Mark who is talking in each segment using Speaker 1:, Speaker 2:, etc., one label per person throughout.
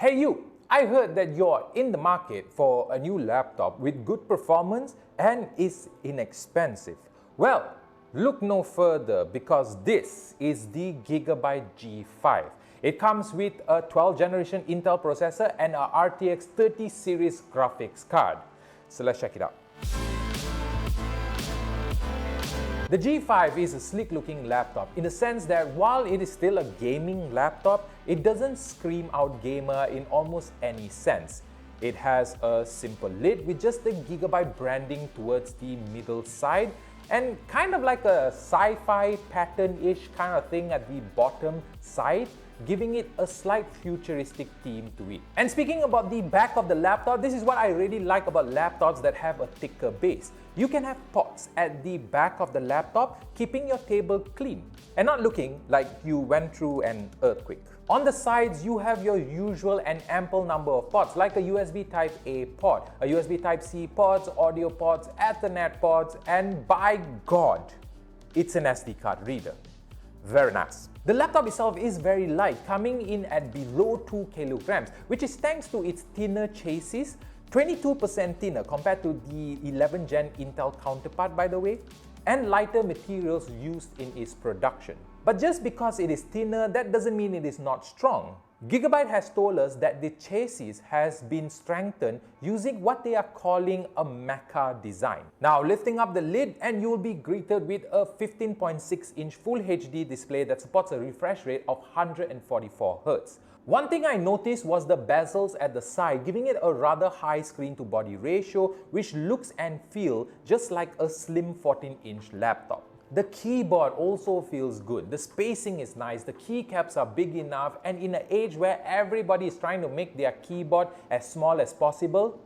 Speaker 1: Hey you, I heard that you're in the market for a new laptop with good performance and is inexpensive. Well, look no further because this is the Gigabyte G5. It comes with a 12th generation Intel processor and a RTX 30 series graphics card. So let's check it out. The G5 is a sleek looking laptop in the sense that while it is still a gaming laptop, it doesn't scream out gamer in almost any sense. It has a simple lid with just the Gigabyte branding towards the middle side and kind of like a sci-fi pattern-ish kind of thing at the bottom side, giving it a slight futuristic theme to it. And speaking about the back of the laptop, this is what I really like about laptops that have a thicker base. You can have pots at the back of the laptop, keeping your table clean and not looking like you went through an earthquake. On the sides, you have your usual and ample number of ports like a USB Type-A port, a USB Type-C ports, audio ports, Ethernet ports, and by God, it's an SD card reader. Very nice. The laptop itself is very light, coming in at below 2 kilograms, which is thanks to its thinner chassis, 22% thinner compared to the 11th gen Intel counterpart by the way, and lighter materials used in its production. But just because it is thinner, that doesn't mean it is not strong. Gigabyte has told us that the chassis has been strengthened using what they are calling a mecha design. Now lifting up the lid and you will be greeted with a 15.6-inch Full HD display that supports a refresh rate of 144 Hz. One thing I noticed was the bezels at the side, giving it a rather high screen to body ratio, which looks and feels just like a slim 14-inch laptop. The keyboard also feels good, the spacing is nice, the keycaps are big enough, and in an age where everybody is trying to make their keyboard as small as possible,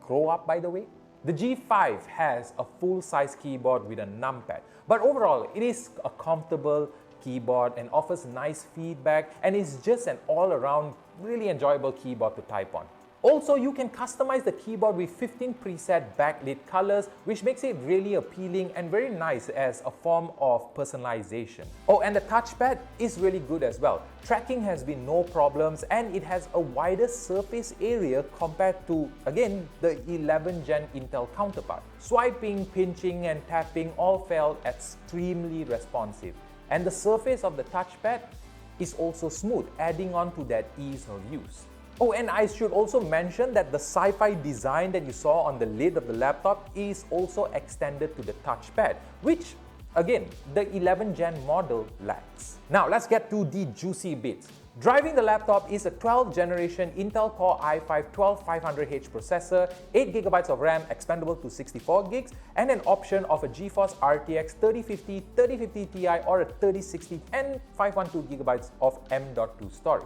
Speaker 1: grow up by the way. The G5 has a full-size keyboard with a numpad, but overall it is a comfortable keyboard and offers nice feedback and is just an all-around really enjoyable keyboard to type on. Also, you can customize the keyboard with 15 preset backlit colors, which makes it really appealing and very nice as a form of personalization. Oh, and the touchpad is really good as well. Tracking has been no problems and it has a wider surface area compared to, again, the 11th gen Intel counterpart. Swiping, pinching and tapping all felt extremely responsive. And the surface of the touchpad is also smooth, adding on to that ease of use. Oh, and I should also mention that the sci-fi design that you saw on the lid of the laptop is also extended to the touchpad, which, again, the 11th gen model lacks. Now, let's get to the juicy bits. Driving the laptop is a 12th generation Intel Core i5-12500H processor, 8GB of RAM expandable to 64GB, and an option of a GeForce RTX 3050, 3050 Ti or a 3060 and 512GB of M.2 storage.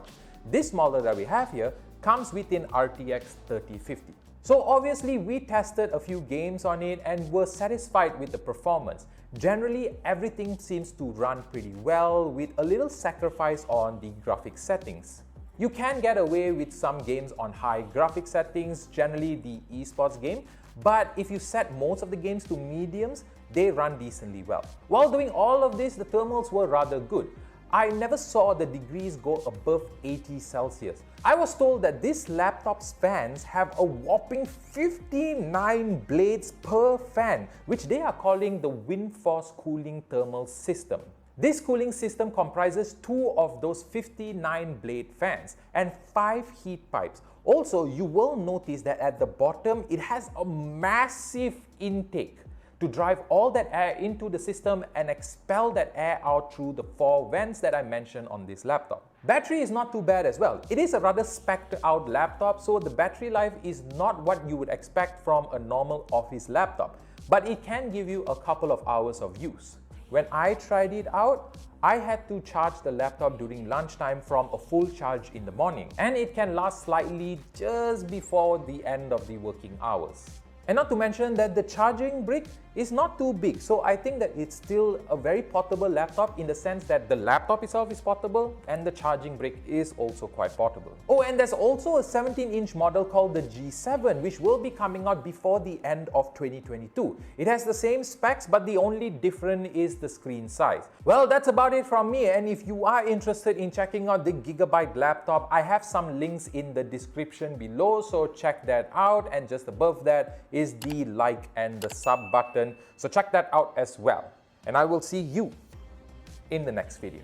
Speaker 1: This model that we have here comes with an RTX 3050. So obviously we tested a few games on it and were satisfied with the performance. Generally, everything seems to run pretty well with a little sacrifice on the graphics settings. You can get away with some games on high graphics settings, generally the esports game, but if you set most of the games to mediums, they run decently well. While doing all of this, the thermals were rather good. I never saw the degrees go above 80 Celsius. I was told that this laptop's fans have a whopping 59 blades per fan, which they are calling the Wind Force Cooling Thermal System. This cooling system comprises 2 of those 59 blade fans and 5 heat pipes. Also, you will notice that at the bottom, it has a massive intake to drive all that air into the system and expel that air out through the 4 vents that I mentioned on this laptop. Battery is not too bad as well. It is a rather spec'd out laptop, so the battery life is not what you would expect from a normal office laptop, but it can give you a couple of hours of use. When I tried it out, I had to charge the laptop during lunchtime from a full charge in the morning, and it can last slightly just before the end of the working hours. And not to mention that the charging brick is not too big, so I think that it's still a very portable laptop in the sense that the laptop itself is portable and the charging brick is also quite portable. Oh, and there's also a 17-inch model called the G7, which will be coming out before the end of 2022. It has the same specs, but the only difference is the screen size. Well, that's about it from me, and if you are interested in checking out the Gigabyte laptop, I have some links in the description below, so check that out, and just above that is the like and the sub button, so check that out as well. And I will see you in the next video.